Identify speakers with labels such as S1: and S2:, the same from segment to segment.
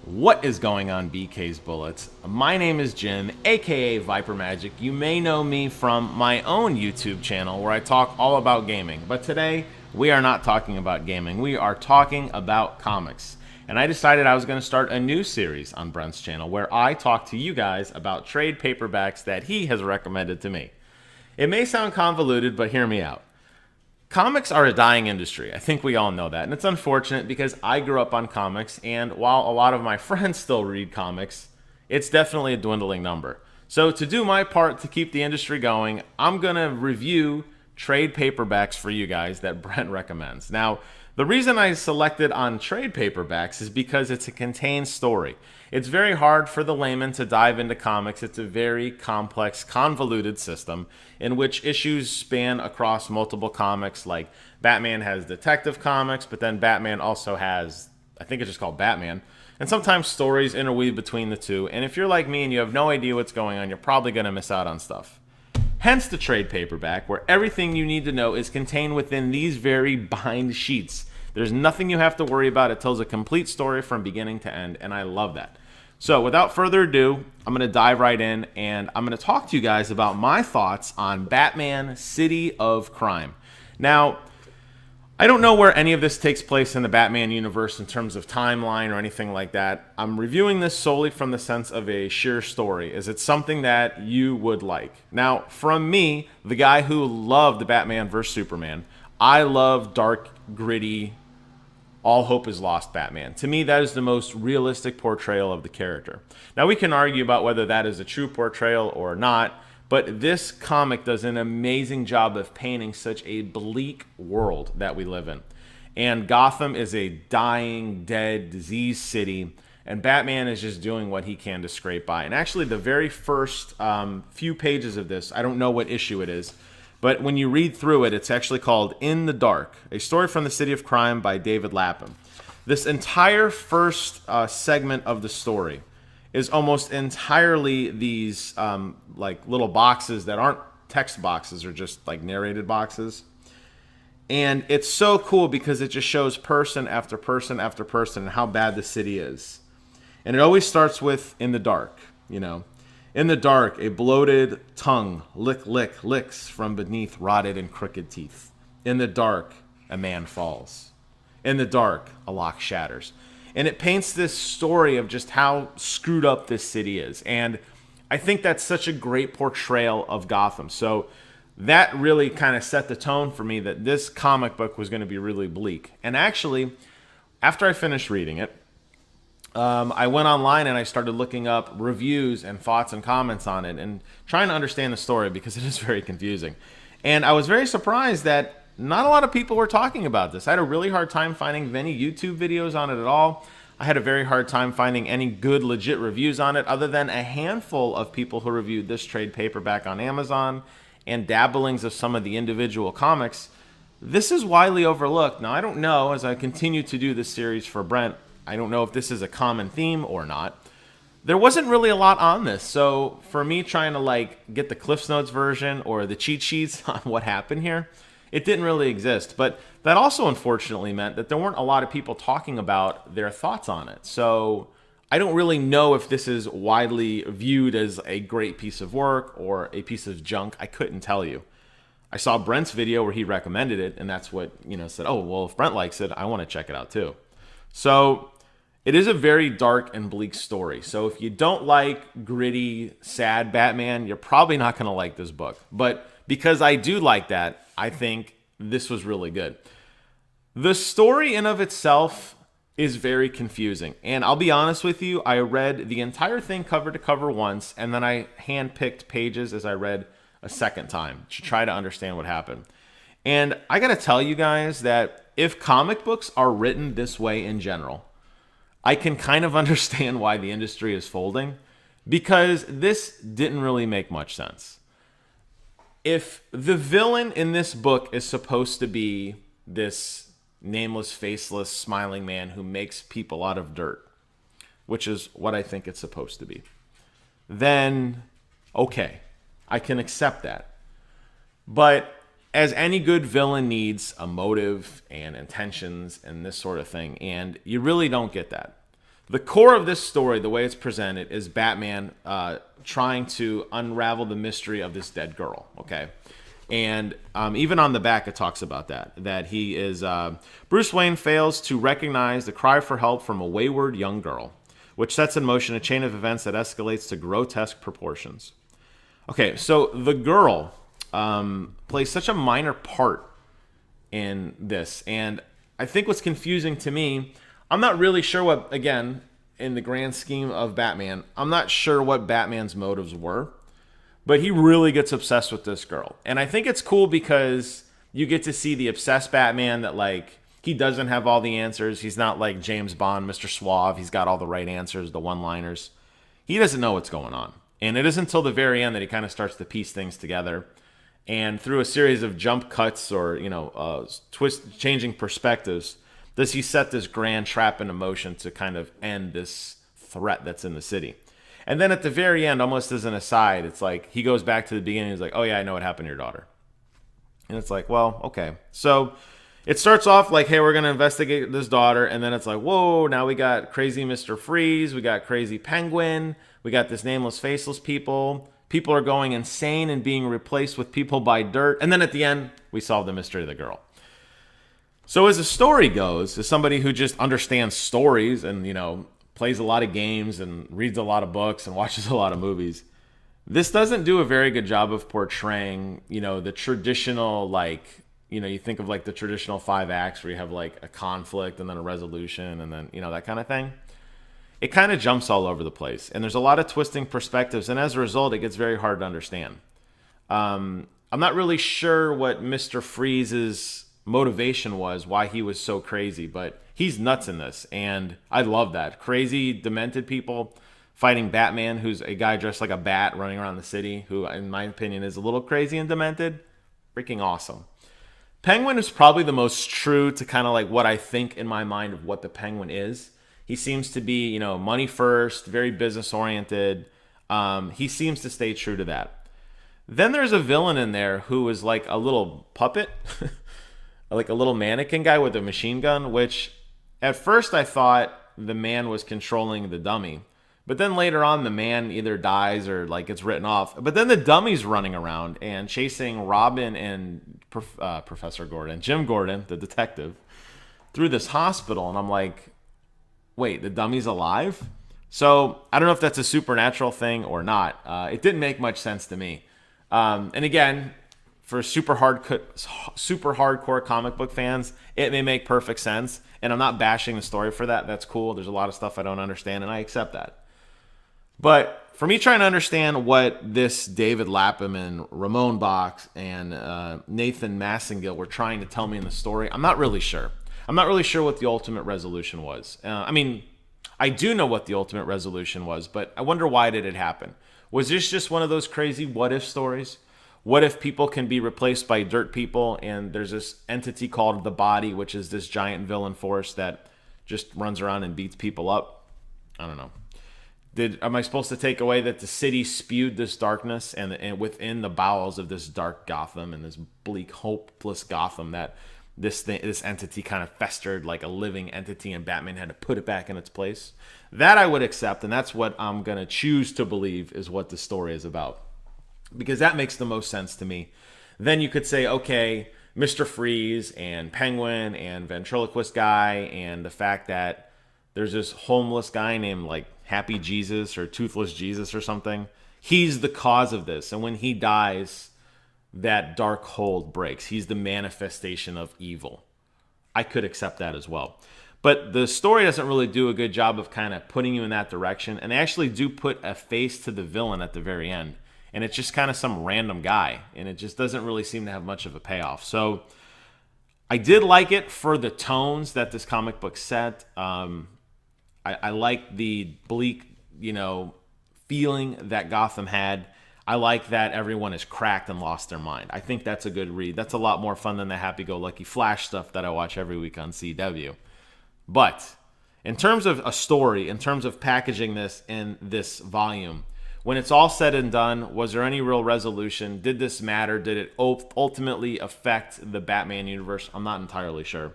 S1: What is going on, BK's Bullets? My name is Jim, aka Viper Magic. You may know me from my own YouTube channel where I talk all about gaming. But today, we are not talking about gaming. We are talking about comics. And I decided I was going to start a new series on Brent's channel where I talk to you guys about trade paperbacks that he has recommended to me. It may sound convoluted, but hear me out. Comics are a dying industry. I think we all know that. And it's unfortunate because I grew up on comics, and while a lot of my friends still read comics, it's definitely a dwindling number. So to do my part to keep the industry going, I'm going to review trade paperbacks for you guys that Brent recommends. Now, the reason I selected on trade paperbacks is because it's a contained story. It's very hard for the layman to dive into comics. It's a very complex, convoluted system in which issues span across multiple comics. Like Batman has Detective Comics, but then Batman also has, I think it's just called Batman. And sometimes stories interweave between the two. And if you're like me and you have no idea what's going on, you're probably going to miss out on stuff. Hence the trade paperback, where everything you need to know is contained within these very bind sheets. There's nothing you have to worry about. It tells a complete story from beginning to end, and I love that. So without further ado, I'm going to dive right in, and I'm going to talk to you guys about my thoughts on Batman City of Crime. Now, I don't know where any of this takes place in the Batman universe in terms of timeline or anything like that. I'm reviewing this solely from the sense of a sheer story. Is it something that you would like? Now, from me, the guy who loved the Batman vs. Superman, I love dark, gritty, all hope is lost Batman. To me, that is the most realistic portrayal of the character. Now, we can argue about whether that is a true portrayal or not, but this comic does an amazing job of painting such a bleak world that we live in. And Gotham is a dying, dead, diseased city, and Batman is just doing what he can to scrape by. And actually, the very first few pages of this, I don't know what issue it is, but when you read through it, it's actually called In the Dark, a story from the City of Crime by David Lapham. This entire first segment of the story is almost entirely these like little boxes that aren't text boxes or just like narrated boxes. And it's so cool because it just shows person after person after person and how bad the city is. And it always starts with in the dark, you know. In the dark, a bloated tongue licks from beneath rotted and crooked teeth. In the dark, a man falls. In the dark, a lock shatters. And it paints this story of just how screwed up this city is. And I think that's such a great portrayal of Gotham. So that really kind of set the tone for me that this comic book was going to be really bleak. And actually, after I finished reading it, I went online and I started looking up reviews and thoughts and comments on it and trying to understand the story because it is very confusing. And I was very surprised that not a lot of people were talking about this. I had a really hard time finding any YouTube videos on it at all. I had a very hard time finding any good, legit reviews on it other than a handful of people who reviewed this trade paperback on Amazon and dabblings of some of the individual comics. This is widely overlooked. Now, I don't know, as I continue to do this series for Brent, I don't know if this is a common theme or not. There wasn't really a lot on this. So for me trying to like get the Cliffs Notes version or the cheat sheets on what happened here, it didn't really exist. But that also unfortunately meant that there weren't a lot of people talking about their thoughts on it. So I don't really know if this is widely viewed as a great piece of work or a piece of junk. I couldn't tell you. I saw Brent's video where he recommended it, and that's what, said, oh, well, if Brent likes it, I want to check it out too. So it is a very dark and bleak story. So if you don't like gritty, sad Batman, you're probably not going to like this book. But because I do like that, I think this was really good. The story in of itself is very confusing. And I'll be honest with you, I read the entire thing cover to cover once, and then I handpicked pages as I read a second time to try to understand what happened. And I got to tell you guys that if comic books are written this way in general, I can kind of understand why the industry is folding, because this didn't really make much sense. If the villain in this book is supposed to be this nameless, faceless, smiling man who makes people out of dirt, which is what I think it's supposed to be, then okay, I can accept that. But as any good villain needs a motive and intentions and this sort of thing, and you really don't get that. The core of this story, the way it's presented, is Batman trying to unravel the mystery of this dead girl, okay? And even on the back, it talks about that he is... Bruce Wayne fails to recognize the cry for help from a wayward young girl, which sets in motion a chain of events that escalates to grotesque proportions. Okay, so the girl plays such a minor part in this, and I think what's confusing to me, I'm not really sure what, again, in the grand scheme of Batman, I'm not sure what Batman's motives were. But he really gets obsessed with this girl. And I think it's cool because you get to see the obsessed Batman that, like, he doesn't have all the answers. He's not like James Bond, Mr. Suave. He's got all the right answers, the one-liners. He doesn't know what's going on. And it isn't until the very end that he kind of starts to piece things together. And through a series of jump cuts or, changing perspectives, does he set this grand trap into motion to kind of end this threat that's in the city. And then at the very end, almost as an aside, it's like he goes back to the beginning. He's like, oh, yeah, I know what happened to your daughter. And it's like, well, okay. So it starts off like, hey, we're going to investigate this daughter. And then it's like, whoa, now we got crazy Mr. Freeze. We got crazy Penguin. We got this nameless, faceless people. People are going insane and being replaced with people by dirt. And then at the end, we solve the mystery of the girl. So as the story goes, as somebody who just understands stories and, plays a lot of games and reads a lot of books and watches a lot of movies, this doesn't do a very good job of portraying, the traditional, you think of like the traditional 5 acts where you have like a conflict and then a resolution and then, that kind of thing. It kind of jumps all over the place. And there's a lot of twisting perspectives. And as a result, it gets very hard to understand. I'm not really sure what Mr. Freeze's motivation was, why he was so crazy, but he's nuts in this, and I love that. Crazy, demented people fighting Batman, who's a guy dressed like a bat running around the city, who, in my opinion, is a little crazy and demented. Freaking awesome. Penguin is probably the most true to kind of like what I think in my mind of what the Penguin is. He seems to be, money first, very business-oriented. He seems to stay true to that. Then there's a villain in there who is like a little puppet, like a little mannequin guy with a machine gun, which at first I thought the man was controlling the dummy. But then later on, the man either dies or like gets written off. But then the dummy's running around and chasing Robin and Professor Gordon, Jim Gordon, the detective, through this hospital. And I'm like, wait, the dummy's alive? So I don't know if that's a supernatural thing or not. It didn't make much sense to me. And again, for super hardcore comic book fans, it may make perfect sense. And I'm not bashing the story for that. That's cool. There's a lot of stuff I don't understand, and I accept that. But for me trying to understand what this David Lapham and Ramon Box and Nathan Massengill were trying to tell me in the story, I'm not really sure. I'm not really sure what the ultimate resolution was. I do know what the ultimate resolution was, but I wonder why did it happen? Was this just one of those crazy what-if stories? What if people can be replaced by dirt people, and there's this entity called the Body, which is this giant villain force that just runs around and beats people up? I don't know. Am I supposed to take away that the city spewed this darkness and within the bowels of this dark Gotham and this bleak, hopeless Gotham that this entity kind of festered like a living entity and Batman had to put it back in its place? That I would accept, and that's what I'm going to choose to believe is what the story is about. Because that makes the most sense to me. Then you could say, okay, Mr. Freeze and Penguin and Ventriloquist Guy and the fact that there's this homeless guy named like Happy Jesus or Toothless Jesus or something. He's the cause of this. And when he dies, that dark hold breaks. He's the manifestation of evil. I could accept that as well. But the story doesn't really do a good job of kind of putting you in that direction. And they actually do put a face to the villain at the very end. And it's just kind of some random guy. And it just doesn't really seem to have much of a payoff. So I did like it for the tones that this comic book set. I like the bleak, feeling that Gotham had. I like that everyone is cracked and lost their mind. I think that's a good read. That's a lot more fun than the happy-go-lucky Flash stuff that I watch every week on CW. But in terms of a story, in terms of packaging this in this volume, when it's all said and done, was there any real resolution? Did this matter? Did it ultimately affect the Batman universe? I'm not entirely sure.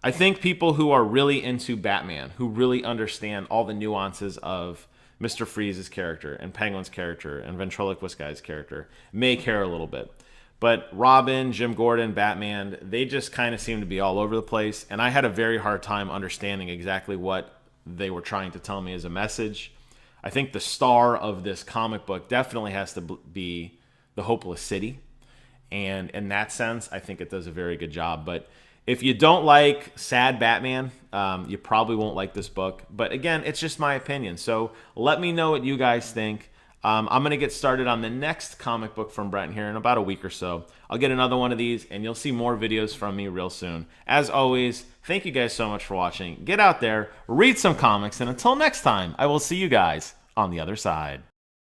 S1: I think people who are really into Batman, who really understand all the nuances of Mr. Freeze's character and Penguin's character and Ventriloquist Guy's character, may care a little bit. But Robin, Jim Gordon, Batman, they just kind of seem to be all over the place. And I had a very hard time understanding exactly what they were trying to tell me as a message. I think the star of this comic book definitely has to be the Hopeless City. And in that sense, I think it does a very good job. But if you don't like sad Batman, you probably won't like this book. But again, it's just my opinion. So let me know what you guys think. I'm going to get started on the next comic book from Brent here in about a week or so. I'll get another one of these, and you'll see more videos from me real soon. As always, thank you guys so much for watching. Get out there, read some comics, and until next time, I will see you guys on the other side.